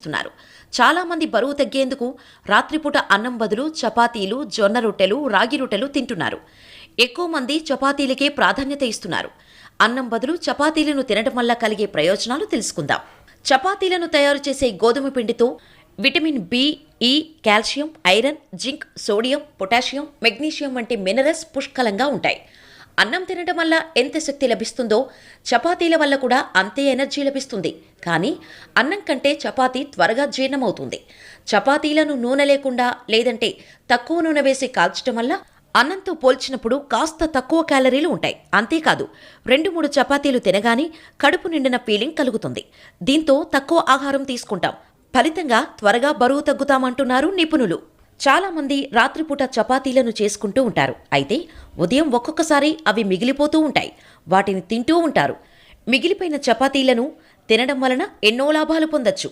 ఆలోచిస్తున్నారు. చాలామంది బరువు తగ్గేందుకు రాత్రిపూట అన్నం బదులు చపాతీలు, జొన్న రొట్టెలు, రాగి రొట్టెలు తింటున్నారు. ఎక్కువ మంది చపాతీలకే ప్రాధాన్యత ఇస్తున్నారు. అన్నం బదులు చపాతీలను తినడం వల్ల కలిగే ప్రయోజనాలు తెలుసుకుందాం. చపాతీలను తయారు చేసే గోధుమ పిండితో విటమిన్ బి, ఈ, calcium, iron, zinc, sodium, potassium, magnesium వంటి మినరల్స్ పుష్కలంగా ఉంటాయి. అన్నం తినడం వల్ల ఎంత శక్తి లభిస్తుందో చపాతీల వల్ల కూడా అంతే ఎనర్జీ లభిస్తుంది. కానీ అన్నం కంటే చపాతీ త్వరగా జీర్ణమవుతుంది. చపాతీలను నూనె లేకుండా లేదంటే తక్కువ నూనె వేసి కాల్చడం వల్ల అన్నంతో పోల్చినప్పుడు కాస్త తక్కువ క్యాలరీలు ఉంటాయి. అంతేకాదు 2-3 చపాతీలు తినగానే కడుపు నిండిన ఫీలింగ్ కలుగుతుంది. దీంతో తక్కువ ఆహారం తీసుకుంటాం. ఫలితంగా త్వరగా బరువు తగ్గుతామంటున్నారు నిపుణులు. చాలామంది రాత్రిపూట చపాతీలను చేసుకుంటూ ఉంటారు. అయితే ఉదయం ఒక్కొక్కసారి అవి మిగిలిపోతూ ఉంటాయి. వాటిని తింటూ ఉంటారు. మిగిలిపోయిన చపాతీలను తినడం వలన ఎన్నో లాభాలు పొందొచ్చు.